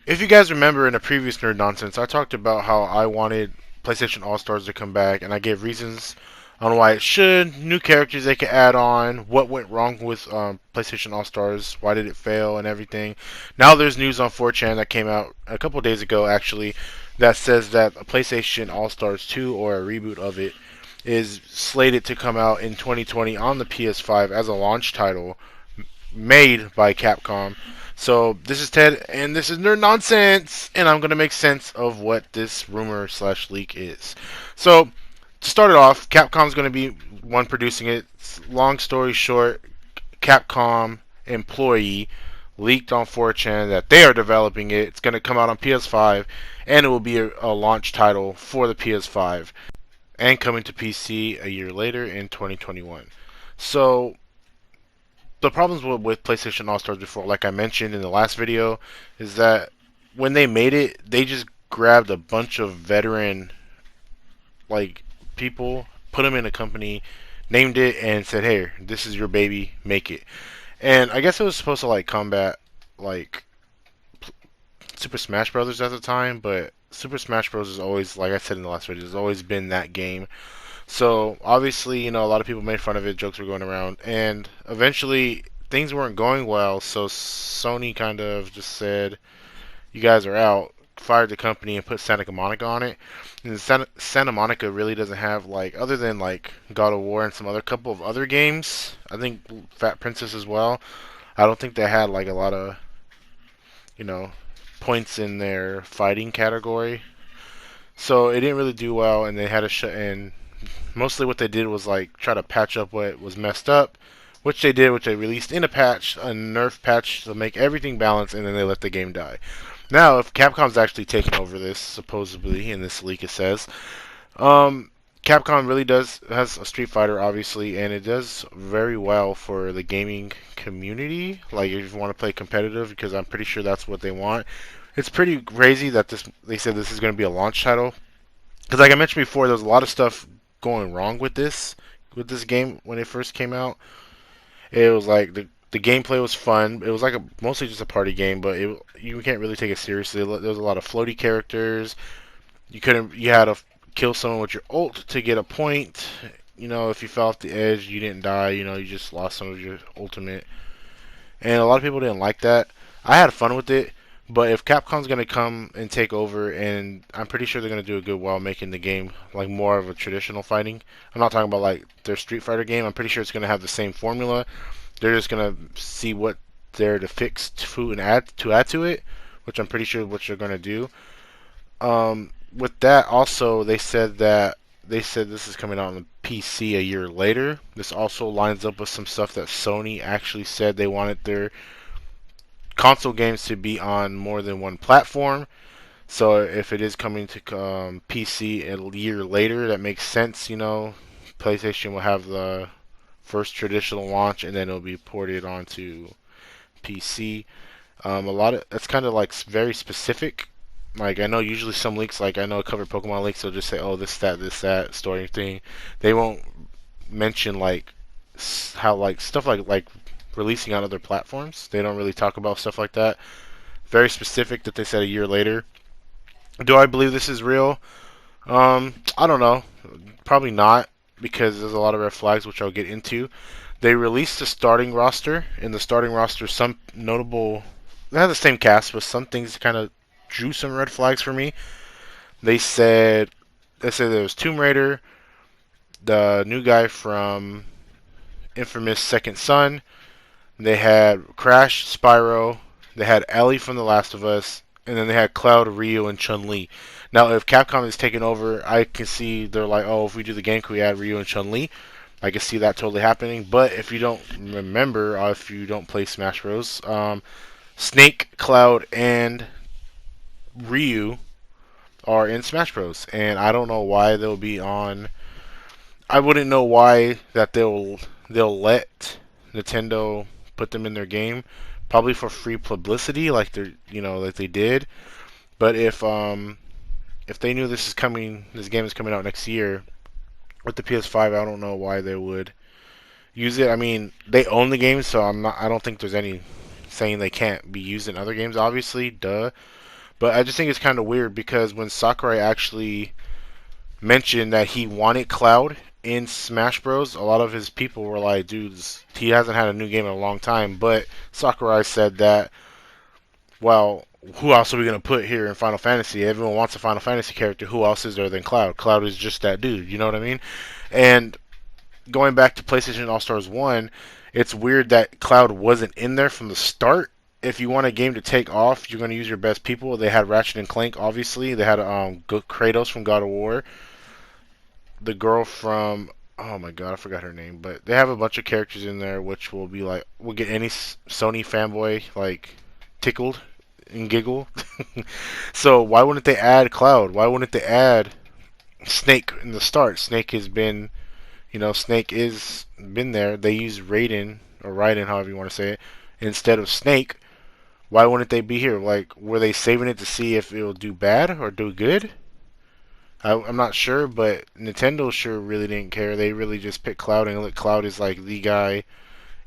If you guys remember in a previous Nerd Nonsense, I talked about how I wanted PlayStation All Stars to come back, and I gave reasons on why it should, new characters they could add on, what went wrong with PlayStation All Stars, why did it fail, and everything. Now there's news on 4chan that came out a couple of days ago, actually, that says that a PlayStation All Stars 2 or a reboot of it is slated to come out in 2020 on the PS5 as a launch title made by Capcom. So this is Ted, and this is Nerd Nonsense, and I'm gonna make sense of what this rumor slash leak is. So to start it off, Capcom's gonna be one producing it. Long story short, Capcom employee leaked on 4chan that they are developing it. It's gonna come out on PS5, and it will be a launch title for the PS5, and coming to PC a year later in 2021. So the problems with PlayStation All Stars before, like I mentioned in the last video, is that when they made it, they just grabbed a bunch of veteran like people, put them in a company, named it, and said, "Hey, this is your baby, make it." And I guess it was supposed to like combat like Super Smash Brothers at the time, but Super Smash Bros. Is always, like I said in the last video, has always been that game. So obviously, a lot of people made fun of it, jokes were going around, and eventually things weren't going well. So Sony kind of just said, "You guys are out." Fired the company and put Santa Monica on it. And Santa Monica really doesn't have like, other than like God of War and some other couple of other games. I think Fat Princess as well. I don't think they had like a lot of you know points in their fighting category. So it didn't really do well, and they had to shut in. Mostly what they did was like try to patch up what was messed up, which they did, which they released in a patch, a nerf patch to make everything balanced, and then they let the game die. Now, if Capcom's actually taken over this, supposedly in this leak it says, um, Capcom really does has a Street Fighter, obviously, and it does very well for the gaming community. Like if you want to play competitive, because I'm pretty sure that's what they want. It's pretty crazy that this they said this is going to be a launch title. Because like I mentioned before, there was a lot of stuff going wrong with this game when it first came out. It was like the gameplay was fun. It was like mostly just a party game, but you can't really take it seriously. There was a lot of floaty characters. You had to kill someone with your ult to get a point. If you fell off the edge, you didn't die. You just lost some of your ultimate. And a lot of people didn't like that. I had fun with it, but if Capcom's gonna come and take over, and I'm pretty sure they're gonna do a good while making the game like more of a traditional fighting. I'm not talking about like their Street Fighter game. I'm pretty sure it's gonna have the same formula. They're just gonna see what they're to fix to and add to it, which I'm pretty sure what you're gonna do. With that, also they said this is coming out on the PC a year later. This also lines up with some stuff that Sony actually said they wanted their console games to be on more than one platform. So if it is coming to PC a year later, that makes sense. PlayStation will have the first traditional launch, and then it'll be ported onto PC. A lot of that's kind of like very specific. Like I know usually some leaks, like I know a cover Pokemon leaks, they'll just say, "Oh, this, that story thing." They won't mention like how like stuff like releasing on other platforms. They don't really talk about stuff like that. Very specific that they said a year later. Do I believe this is real? I don't know. Probably not, because there's a lot of red flags which I'll get into. They released the starting roster. In the starting roster, some notable. They have the same cast, but some things kind of drew some red flags for me. They said there was Tomb Raider, the new guy from infamous Second Son. They had Crash, Spyro. They had Ellie from The Last of Us, and then they had Cloud, Ryu, and Chun-Li. Now, if Capcom is taking over, I can see they're like, "Oh, if we do the game, can we add Ryu and Chun-Li?" I can see that totally happening. But if you don't remember, if you don't play Smash Bros, Snake, Cloud, and Ryu are in Smash Bros, and I don't know why they'll be on. I wouldn't know why that they'll let Nintendo put them in their game, probably for free publicity, like like they did. But if they knew this game is coming out next year with the PS5, I don't know why they would use it. I mean, they own the game, so I don't think there's any saying they can't be used in other games. Obviously, duh. But I just think it's kind of weird because when Sakurai actually mentioned that he wanted Cloud in Smash Bros, a lot of his people were like, dude, he hasn't had a new game in a long time. But Sakurai said that, well, who else are we going to put here in Final Fantasy? Everyone wants a Final Fantasy character. Who else is there than Cloud? Cloud is just that dude, you know what I mean? And going back to PlayStation All Stars 1, it's weird that Cloud wasn't in there from the start. If you want a game to take off, you're going to use your best people. They had Ratchet and Clank, obviously. They had Kratos from God of War. The girl from, oh my god, I forgot her name, but they have a bunch of characters in there which will be like, will get any Sony fanboy like tickled and giggle. So why wouldn't they add Cloud? Why wouldn't they add Snake in the start? Snake has been, Snake is been there. They use Raiden or Raiden, however you want to say it, instead of Snake. Why wouldn't they be here? Like, were they saving it to see if it will do bad or do good? I'm not sure, but Nintendo sure really didn't care. They really just picked Cloud, and look, Cloud is like the guy.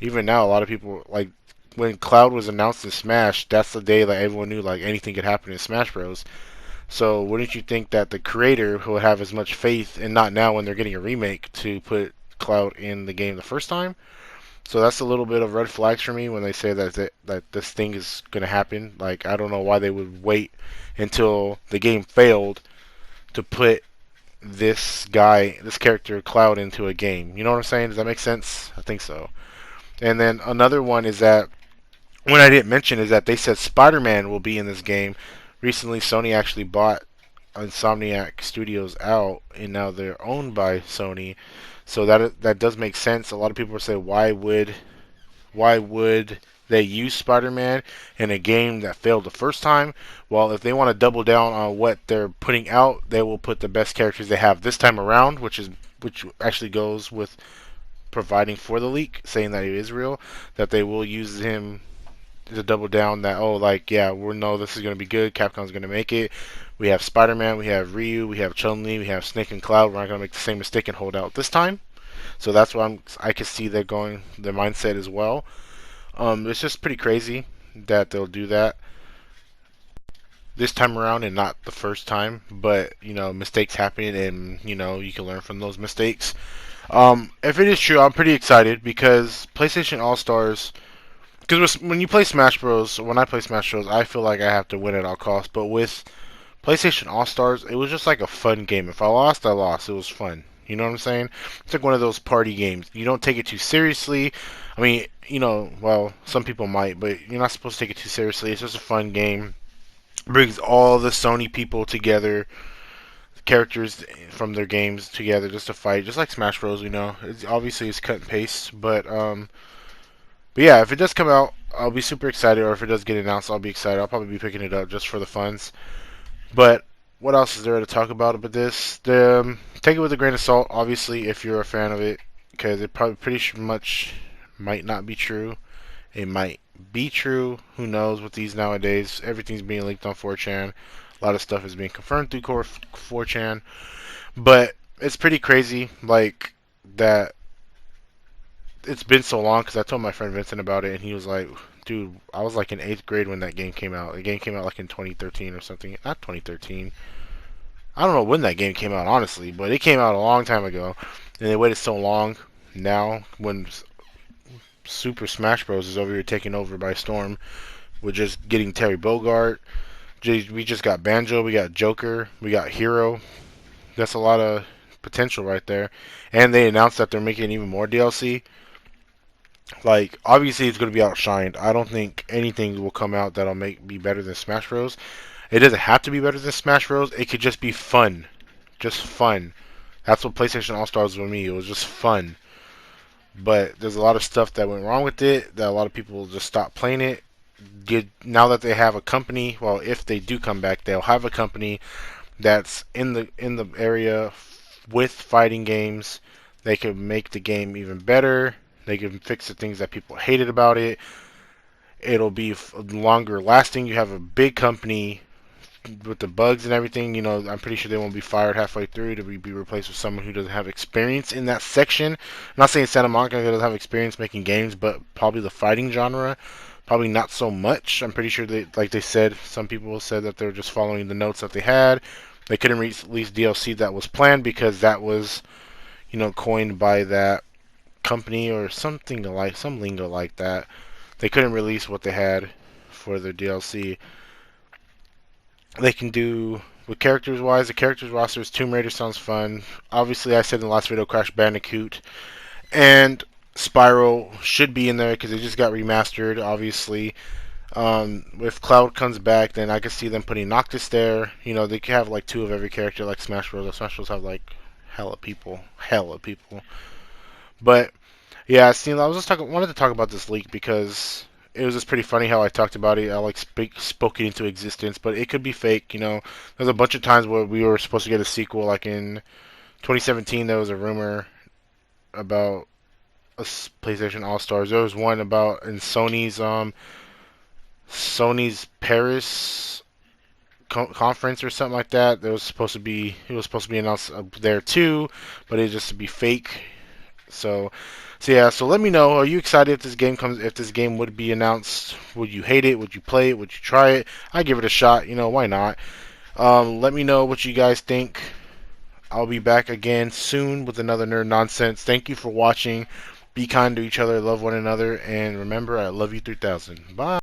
Even now, a lot of people like when Cloud was announced in Smash. That's the day that everyone knew like anything could happen in Smash Bros. So wouldn't you think that the creator would have as much faith, and not now when they're getting a remake, to put Cloud in the game the first time? So that's a little bit of red flags for me when they say that this thing is gonna happen. Like I don't know why they would wait until the game failed to put this character Cloud into a game. You know what I'm saying? Does that make sense? I think so. And then another one is that one I didn't mention is that they said Spider-Man will be in this game. Recently, Sony actually bought Insomniac Studios out, and now they're owned by Sony. So that does make sense. A lot of people say, why would they use Spider-Man in a game that failed the first time? Well, if they want to double down on what they're putting out, they will put the best characters they have this time around, which actually goes with providing for the leak, saying that he is real, that they will use him to double down that, oh, like, yeah, we know this is going to be good, Capcom's going to make it. We have Spider-Man, we have Ryu, we have Chun-Li, we have Snake and Cloud. We're not going to make the same mistake and hold out this time. So that's why I can see they're going their mindset as well. It's just pretty crazy that they'll do that this time around and not the first time. But mistakes happen, and you can learn from those mistakes. If it is true, I'm pretty excited because PlayStation All Stars. Because when you play Smash Bros, when I play Smash Bros, I feel like I have to win at all costs. But with PlayStation All Stars, it was just like a fun game. If I lost, I lost. It was fun. You know what I'm saying? It's like one of those party games. You don't take it too seriously. I mean, well, some people might, but you're not supposed to take it too seriously. It's just a fun game. It brings all the Sony people together, characters from their games together just to fight, just like Smash Bros. Obviously it's cut and paste, but yeah, if it does come out, I'll be super excited. Or if it does get announced, I'll be excited. I'll probably be picking it up just for the funds. But what else is there to talk about this? Take it with a grain of salt, obviously, if you're a fan of it, because it probably pretty much might not be true. It might be true. Who knows with these nowadays? Everything's being leaked on 4chan. A lot of stuff is being confirmed through core 4chan. But it's pretty crazy, like, that it's been so long, because I told my friend Vincent about it, and he was like, dude, I was like in 8th grade when that game came out. The game came out like in 2013 or something. Not 2013. I don't know when that game came out, honestly, but it came out a long time ago. And they waited so long now when Super Smash Bros. Is over here taking over by storm. We're just getting Terry Bogard. We just got Banjo. We got Joker. We got Hero. That's a lot of potential right there. And they announced that they're making even more DLC. Like, obviously it's going to be outshined. I don't think anything will come out that'll be better than Smash Bros. It doesn't have to be better than Smash Bros. It could just be fun. Just fun. That's what PlayStation All Stars was with me. It was just fun. But there's a lot of stuff that went wrong with it, that a lot of people just stopped playing it. Now that they have a company, well, if they do come back, they'll have a company that's in the area with fighting games. They can make the game even better. They can fix the things that people hated about it. It'll be longer lasting. You have a big company with the bugs and everything. I'm pretty sure they won't be fired halfway through to be replaced with someone who doesn't have experience in that section. I'm not saying Santa Monica doesn't have experience making games, but probably the fighting genre. Probably not so much. I'm pretty sure they, like they said, some people said that they were just following the notes that they had. They couldn't release DLC that was planned because that was, coined by that company or something like some lingo like that. They couldn't release what they had for their DLC. They can do with characters wise. The characters roster is Tomb Raider sounds fun. Obviously, I said in the last video, Crash Bandicoot and Spyro should be in there because they just got remastered. Obviously, if Cloud comes back, then I could see them putting Noctis there. They could have like two of every character, like Smash Bros. Smash Bros. Have like hella people. But yeah, I was just wanted to talk about this leak because it was just pretty funny how I talked about it. I like spoke it into existence, but it could be fake. There's a bunch of times where we were supposed to get a sequel, like in 2017. There was a rumor about a PlayStation All Stars. There was one about in Sony's Paris conference or something like that. It was supposed to be announced there too, but it just to be fake. So yeah, so let me know. Are you excited if this game would be announced? Would you hate it? Would you play it? Would you try it? I give it a shot. Why not? Let me know what you guys think. I'll be back again soon with another nerd nonsense. Thank you for watching. Be kind to each other, love one another, and remember, I love you 3000. Bye.